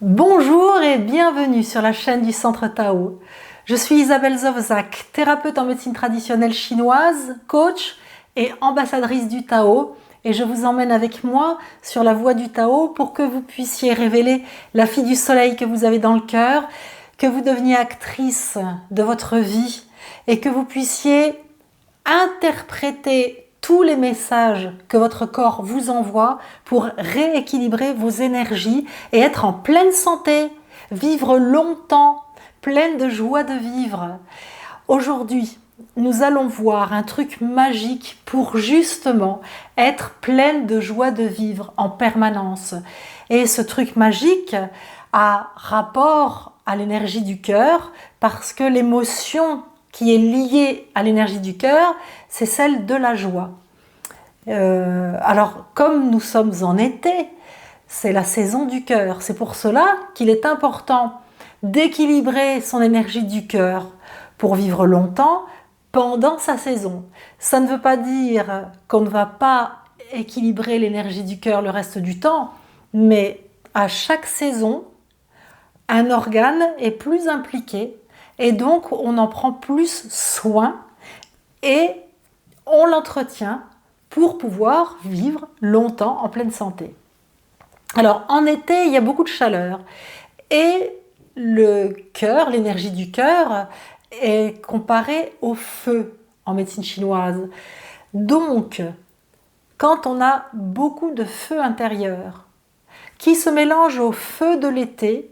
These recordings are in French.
Bonjour et bienvenue sur la chaîne du Centre Tao. Je suis Isabelle Zovzak, thérapeute en médecine traditionnelle chinoise, coach et ambassadrice du Tao. Et je vous emmène avec moi sur la voie du Tao pour que vous puissiez révéler la fille du soleil que vous avez dans le cœur, que vous deveniez actrice de votre vie et que vous puissiez interpréter tous les messages que votre corps vous envoie pour rééquilibrer vos énergies et être en pleine santé, vivre longtemps, pleine de joie de vivre. Aujourd'hui, nous allons voir un truc magique pour justement être pleine de joie de vivre en permanence. Et ce truc magique a rapport à l'énergie du cœur parce que l'émotion qui est liée à l'énergie du cœur, c'est celle de la joie. Alors, comme nous sommes en été, c'est la saison du cœur. C'est pour cela qu'il est important d'équilibrer son énergie du cœur pour vivre longtemps pendant sa saison. Ça ne veut pas dire qu'on ne va pas équilibrer l'énergie du cœur le reste du temps, mais à chaque saison, un organe est plus impliqué et donc on en prend plus soin et on l'entretient pour pouvoir vivre longtemps en pleine santé. Alors en été, il y a beaucoup de chaleur et le cœur, l'énergie du cœur est comparée au feu en médecine chinoise. Donc, quand on a beaucoup de feu intérieur qui se mélange au feu de l'été,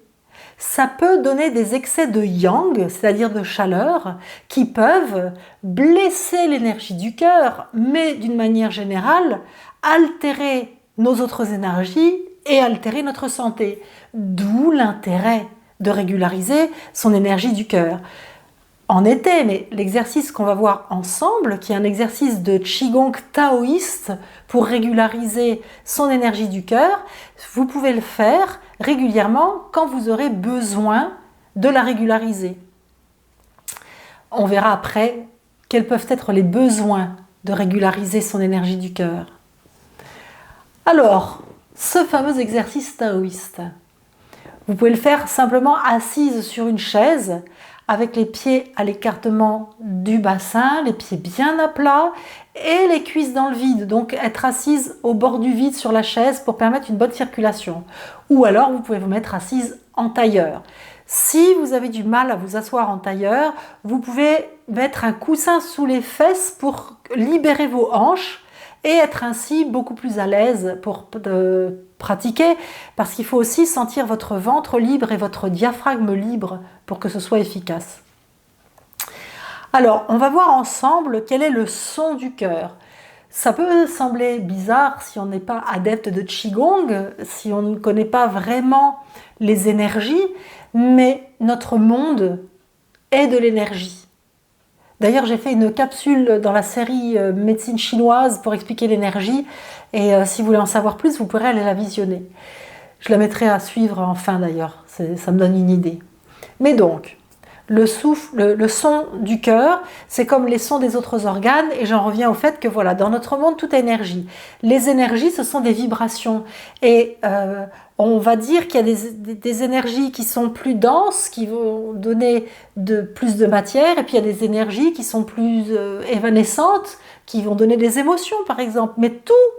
ça peut donner des excès de yang, c'est-à-dire de chaleur, qui peuvent blesser l'énergie du cœur, mais d'une manière générale, altérer nos autres énergies et altérer notre santé. D'où l'intérêt de régulariser son énergie du cœur. En été, mais l'exercice qu'on va voir ensemble, qui est un exercice de Qigong taoïste pour régulariser son énergie du cœur, vous pouvez le faire régulièrement quand vous aurez besoin de la régulariser. On verra après quels peuvent être les besoins de régulariser son énergie du cœur. Alors, ce fameux exercice taoïste, vous pouvez le faire simplement assise sur une chaise, avec les pieds à l'écartement du bassin, les pieds bien à plat et les cuisses dans le vide. Donc être assise au bord du vide sur la chaise pour permettre une bonne circulation. Ou alors vous pouvez vous mettre assise en tailleur. Si vous avez du mal à vous asseoir en tailleur, vous pouvez mettre un coussin sous les fesses pour libérer vos hanches et être ainsi beaucoup plus à l'aise pour pratiquer, parce qu'il faut aussi sentir votre ventre libre et votre diaphragme libre pour que ce soit efficace. Alors, on va voir ensemble quel est le son du cœur. Ça peut sembler bizarre si on n'est pas adepte de Qigong, si on ne connaît pas vraiment les énergies, mais notre monde est de l'énergie. D'ailleurs, j'ai fait une capsule dans la série médecine chinoise pour expliquer l'énergie et si vous voulez en savoir plus, vous pourrez aller la visionner. Je la mettrai à suivre en fin d'ailleurs, ça me donne une idée. Mais donc, le son du cœur, c'est comme les sons des autres organes et j'en reviens au fait que voilà, dans notre monde, tout est énergie. Les énergies, ce sont des vibrations et on va dire qu'il y a des énergies qui sont plus denses, qui vont donner plus de matière et puis il y a des énergies qui sont plus évanescentes, qui vont donner des émotions par exemple. Mais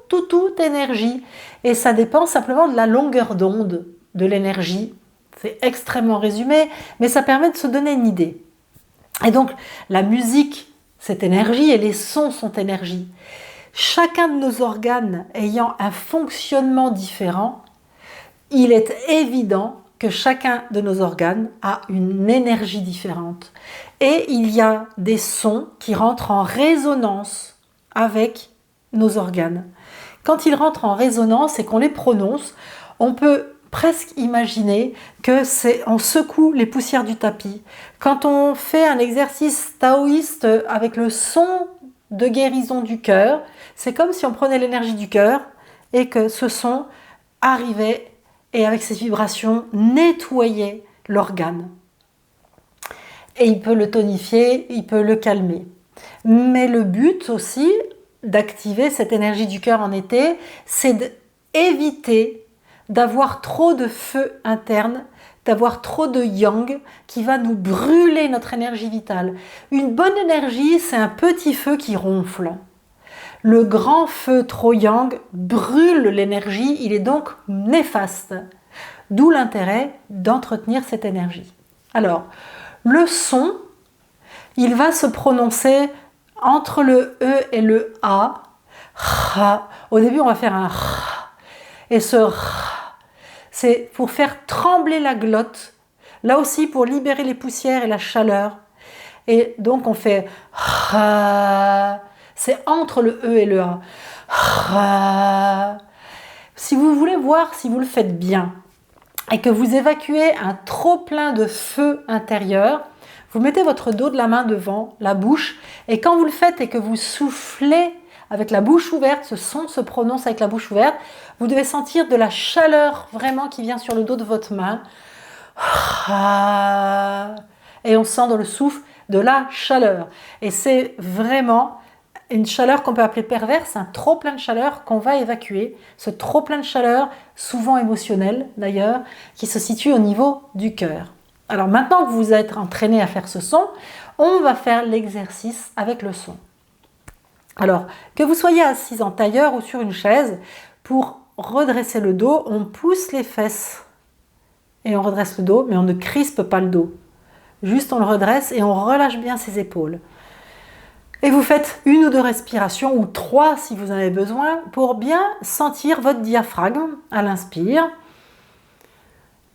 tout est énergie et ça dépend simplement de la longueur d'onde de l'énergie. C'est extrêmement résumé, mais ça permet de se donner une idée. Et donc, la musique, c'est énergie et les sons sont énergie. Chacun de nos organes ayant un fonctionnement différent, il est évident que chacun de nos organes a une énergie différente. Et il y a des sons qui rentrent en résonance avec nos organes. Quand ils rentrent en résonance et qu'on les prononce, on peut presque imaginer que on secoue les poussières du tapis. Quand on fait un exercice taoïste avec le son de guérison du cœur, c'est comme si on prenait l'énergie du cœur et que ce son arrivait et avec ses vibrations nettoyait l'organe. Et il peut le tonifier, il peut le calmer. Mais le but aussi d'activer cette énergie du cœur en été, c'est d'éviter d'avoir trop de feu interne, d'avoir trop de yang qui va nous brûler notre énergie vitale. Une bonne énergie, c'est un petit feu qui ronfle. Le grand feu trop yang brûle l'énergie, il est donc néfaste. D'où l'intérêt d'entretenir cette énergie. Alors, le son, il va se prononcer entre le E et le A. Au début, on va faire un et ce c'est pour faire trembler la glotte, là aussi pour libérer les poussières et la chaleur. Et donc on fait c'est entre le E et le A. Si vous voulez voir si vous le faites bien et que vous évacuez un trop plein de feu intérieur, vous mettez votre dos de la main devant la bouche et quand vous le faites et que vous soufflez avec la bouche ouverte, ce son se prononce avec la bouche ouverte, vous devez sentir de la chaleur vraiment qui vient sur le dos de votre main. Et on sent dans le souffle de la chaleur. Et c'est vraiment une chaleur qu'on peut appeler perverse, un trop plein de chaleur qu'on va évacuer. Ce trop plein de chaleur, souvent émotionnel d'ailleurs, qui se situe au niveau du cœur. Alors maintenant que vous êtes entraîné à faire ce son, on va faire l'exercice avec le son. Alors, que vous soyez assis en tailleur ou sur une chaise, pour redresser le dos, on pousse les fesses et on redresse le dos, mais on ne crispe pas le dos. Juste on le redresse et on relâche bien ses épaules. Et vous faites 1 ou 2 respirations, ou 3 si vous en avez besoin, pour bien sentir votre diaphragme à l'inspire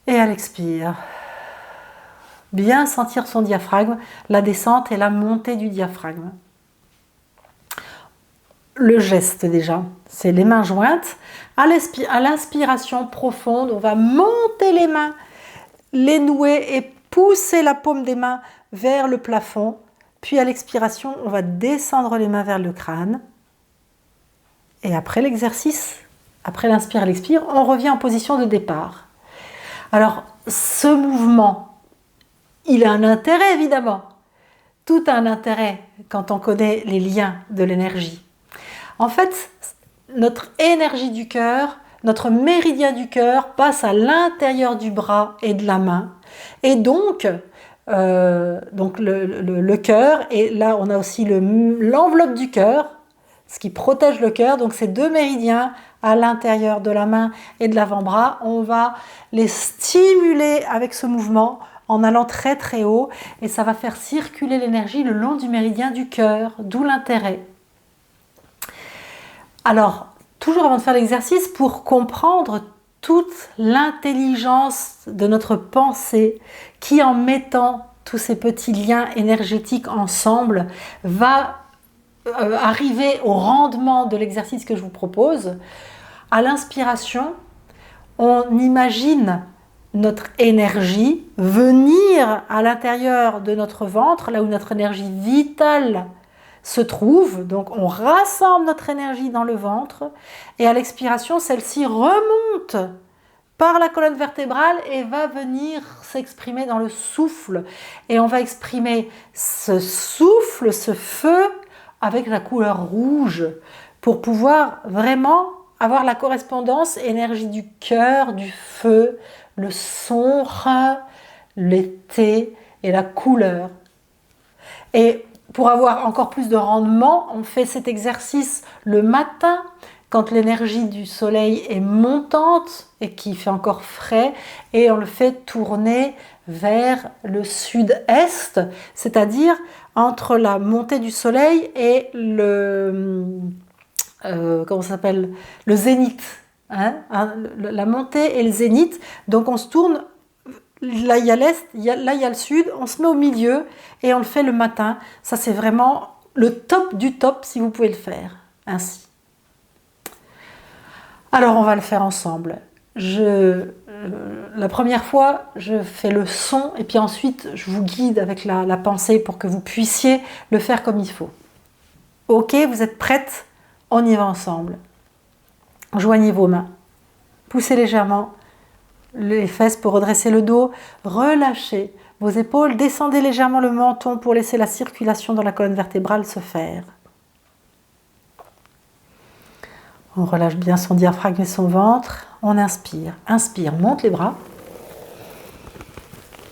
et à l'expire. Bien sentir son diaphragme, la descente et la montée du diaphragme. Le geste déjà, c'est les mains jointes. À l'inspiration profonde, on va monter les mains, les nouer et pousser la paume des mains vers le plafond. Puis à l'expiration, on va descendre les mains vers le crâne. Et après l'exercice, après l'inspire et l'expire, on revient en position de départ. Alors, ce mouvement, il a un intérêt évidemment. Tout a un intérêt quand on connaît les liens de l'énergie. En fait, notre énergie du cœur, notre méridien du cœur passe à l'intérieur du bras et de la main. Et donc le cœur, et là on a aussi l'enveloppe du cœur, ce qui protège le cœur. Donc ces 2 méridiens à l'intérieur de la main et de l'avant-bras, on va les stimuler avec ce mouvement en allant très très haut. Et ça va faire circuler l'énergie le long du méridien du cœur, d'où l'intérêt. Alors, toujours avant de faire l'exercice, pour comprendre toute l'intelligence de notre pensée qui, en mettant tous ces petits liens énergétiques ensemble, va arriver au rendement de l'exercice que je vous propose. À l'inspiration, on imagine notre énergie venir à l'intérieur de notre ventre, là où notre énergie vitale se trouve. Donc on rassemble notre énergie dans le ventre et à l'expiration, celle-ci remonte par la colonne vertébrale et va venir s'exprimer dans le souffle. Et on va exprimer ce souffle, ce feu avec la couleur rouge pour pouvoir vraiment avoir la correspondance énergie du cœur, du feu, le son, l'été et la couleur. Et pour avoir encore plus de rendement, on fait cet exercice le matin, quand l'énergie du soleil est montante et qu'il fait encore frais, et on le fait tourner vers le sud-est, c'est-à-dire entre la montée du soleil et le zénith. La montée et le zénith. Donc on se tourne. Là, il y a l'est, là, il y a le sud, on se met au milieu et on le fait le matin. Ça, c'est vraiment le top du top si vous pouvez le faire ainsi. Alors, on va le faire ensemble. La première fois, je fais le son et puis ensuite, je vous guide avec la pensée pour que vous puissiez le faire comme il faut. Ok, vous êtes prêtes? On y va ensemble. Joignez vos mains. Poussez légèrement les fesses pour redresser le dos, relâchez vos épaules, descendez légèrement le menton pour laisser la circulation dans la colonne vertébrale se faire. On relâche bien son diaphragme et son ventre. On inspire. Inspire, monte les bras.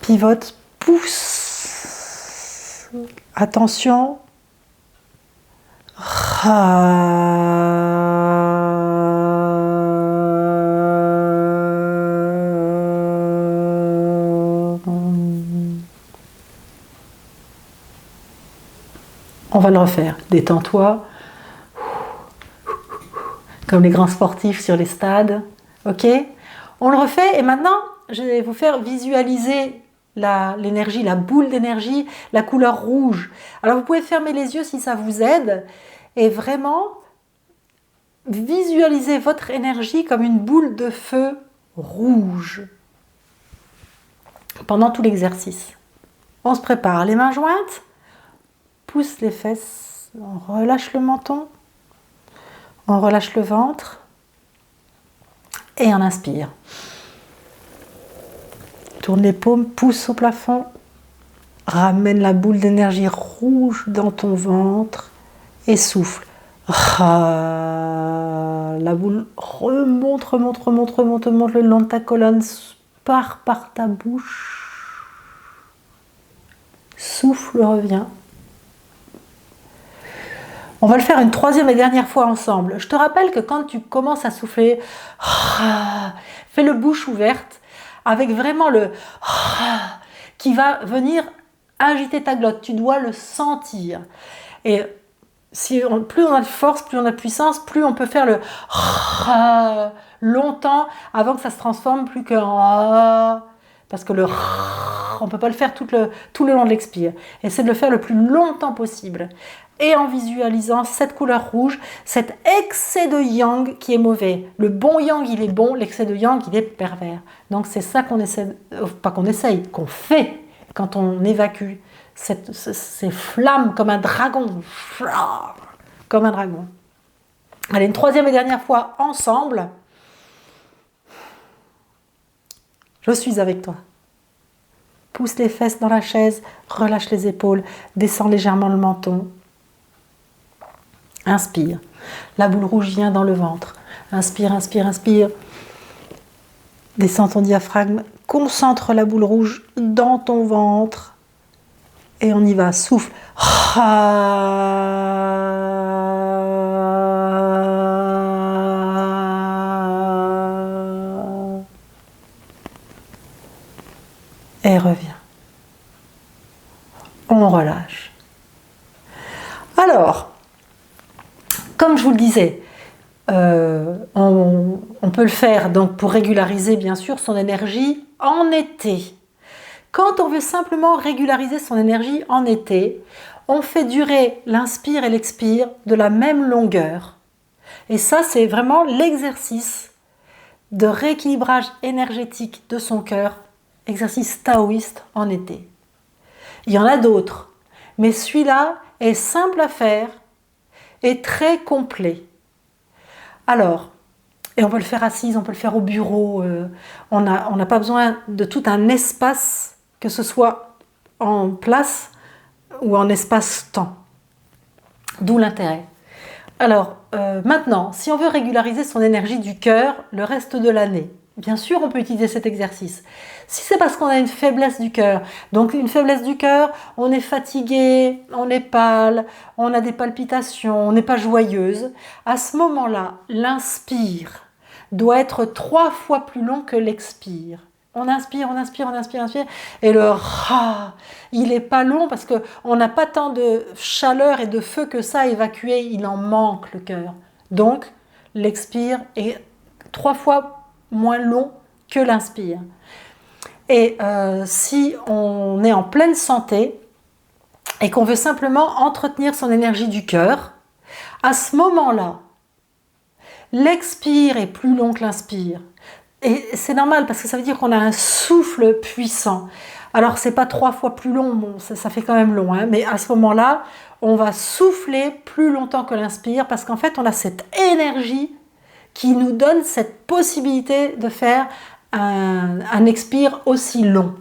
Pivote, pousse. Attention. On va le refaire. Détends-toi. Comme les grands sportifs sur les stades. Ok? On le refait et maintenant, je vais vous faire visualiser l'énergie, la boule d'énergie, la couleur rouge. Alors vous pouvez fermer les yeux si ça vous aide et vraiment visualiser votre énergie comme une boule de feu rouge pendant tout l'exercice. On se prépare, les mains jointes, pousse les fesses, on relâche le menton, on relâche le ventre et on inspire. Tourne les paumes, pousse au plafond, ramène la boule d'énergie rouge dans ton ventre et souffle. La boule remonte, remonte, remonte, remonte, remonte le long de ta colonne, part par ta bouche. Souffle, revient. On va le faire une troisième et dernière fois ensemble. Je te rappelle que quand tu commences à souffler, fais-le bouche ouverte, avec vraiment le qui va venir agiter ta glotte. Tu dois le sentir. Et plus on a de force, plus on a de puissance, plus on peut faire le longtemps avant que ça se transforme plus que parce que on ne peut pas le faire tout le long de l'expire. Essaie de le faire le plus longtemps possible. Et en visualisant cette couleur rouge, cet excès de yang qui est mauvais. Le bon yang, il est bon, l'excès de yang, il est pervers. Donc c'est ça qu'on essaie, pas qu'on essaye, qu'on fait quand on évacue ces flammes comme un dragon. Comme un dragon. Allez, une troisième et dernière fois ensemble. Je suis avec toi. Pousse les fesses dans la chaise, relâche les épaules, descends légèrement le menton. Inspire. La boule rouge vient dans le ventre. Inspire, inspire, inspire. Descends ton diaphragme. Concentre la boule rouge dans ton ventre. Et on y va. Souffle. Et reviens. On relâche. Alors, comme je vous le disais, on peut le faire donc pour régulariser bien sûr son énergie en été. Quand on veut simplement régulariser son énergie en été, on fait durer l'inspire et l'expire de la même longueur. Et ça, c'est vraiment l'exercice de rééquilibrage énergétique de son cœur, exercice taoïste en été. Il y en a d'autres, mais celui-là est simple à faire et très complet. Alors, et on peut le faire assise, on peut le faire au bureau, on n'a pas besoin de tout un espace, que ce soit en place ou en espace-temps. D'où l'intérêt. Alors, maintenant, si on veut régulariser son énergie du cœur le reste de l'année, bien sûr, on peut utiliser cet exercice. Si c'est parce qu'on a une faiblesse du cœur, donc une faiblesse du cœur, on est fatigué, on est pâle, on a des palpitations, on n'est pas joyeuse, à ce moment-là, l'inspire doit être 3 fois plus long que l'expire. On inspire, on inspire, on inspire, on inspire, et le ra, il n'est pas long parce qu'on n'a pas tant de chaleur et de feu que ça à évacuer, il en manque le cœur. Donc, l'expire est 3 fois moins long que l'inspire. Et si on est en pleine santé et qu'on veut simplement entretenir son énergie du cœur, à ce moment-là, l'expire est plus long que l'inspire. Et c'est normal parce que ça veut dire qu'on a un souffle puissant. Alors c'est pas 3 fois plus long, bon, ça fait quand même long, hein, mais à ce moment-là, on va souffler plus longtemps que l'inspire parce qu'en fait on a cette énergie qui nous donne cette possibilité de faire un expire aussi long.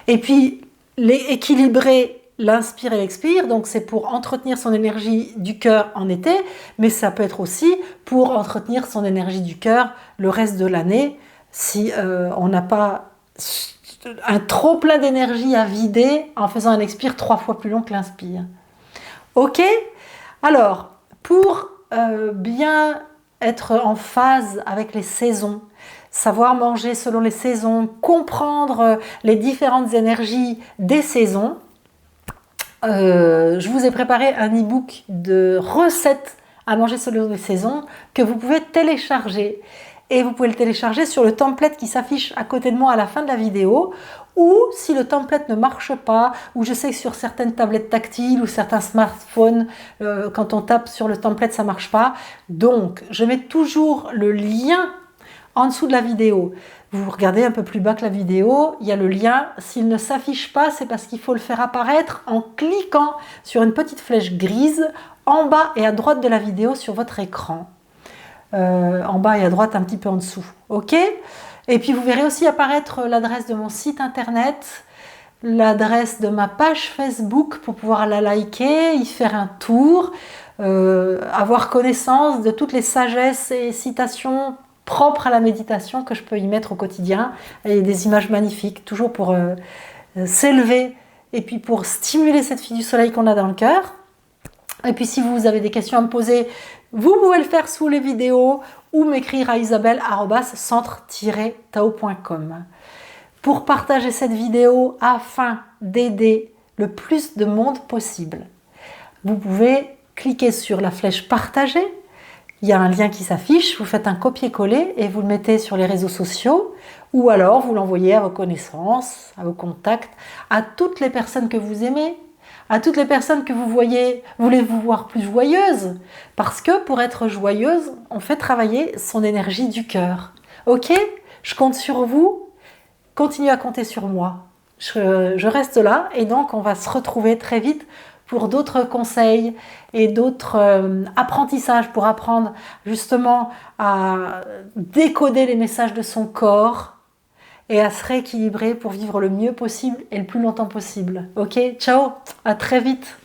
Et puis équilibrer l'inspire et l'expire, donc c'est pour entretenir son énergie du cœur en été, mais ça peut être aussi pour entretenir son énergie du cœur le reste de l'année, si on n'a pas un trop plein d'énergie à vider en faisant un expire 3 fois plus long que l'inspire. Ok? Alors, pour bien être en phase avec les saisons, savoir manger selon les saisons, comprendre les différentes énergies des saisons, je vous ai préparé un e-book de recettes à manger selon les saisons que vous pouvez télécharger. Et vous pouvez le télécharger sur le template qui s'affiche à côté de moi à la fin de la vidéo, ou si le template ne marche pas, ou je sais que sur certaines tablettes tactiles ou certains smartphones, quand on tape sur le template, ça ne marche pas. Donc, je mets toujours le lien en dessous de la vidéo. Vous regardez un peu plus bas que la vidéo, il y a le lien. S'il ne s'affiche pas, c'est parce qu'il faut le faire apparaître en cliquant sur une petite flèche grise en bas et à droite de la vidéo sur votre écran. En bas et à droite, un petit peu en dessous. Ok? Et puis vous verrez aussi apparaître l'adresse de mon site internet, l'adresse de ma page Facebook pour pouvoir la liker, y faire un tour, avoir connaissance de toutes les sagesses et citations propres à la méditation que je peux y mettre au quotidien. Et des images magnifiques, toujours pour s'élever et puis pour stimuler cette fille du soleil qu'on a dans le cœur. Et puis si vous avez des questions à me poser, vous pouvez le faire sous les vidéos ou m'écrire à isabelle@centre-tao.com. Pour partager cette vidéo afin d'aider le plus de monde possible, vous pouvez cliquer sur la flèche partager. Il y a un lien qui s'affiche, vous faites un copier-coller et vous le mettez sur les réseaux sociaux ou alors vous l'envoyez à vos connaissances, à vos contacts, à toutes les personnes que vous aimez, à toutes les personnes que vous voyez, voulez vous voir plus joyeuses. Parce que pour être joyeuse, on fait travailler son énergie du cœur. Ok? Je compte sur vous, continuez à compter sur moi. Je reste là et donc on va se retrouver très vite pour d'autres conseils et d'autres apprentissages pour apprendre justement à décoder les messages de son corps et à se rééquilibrer pour vivre le mieux possible et le plus longtemps possible. Ok, ciao, à très vite.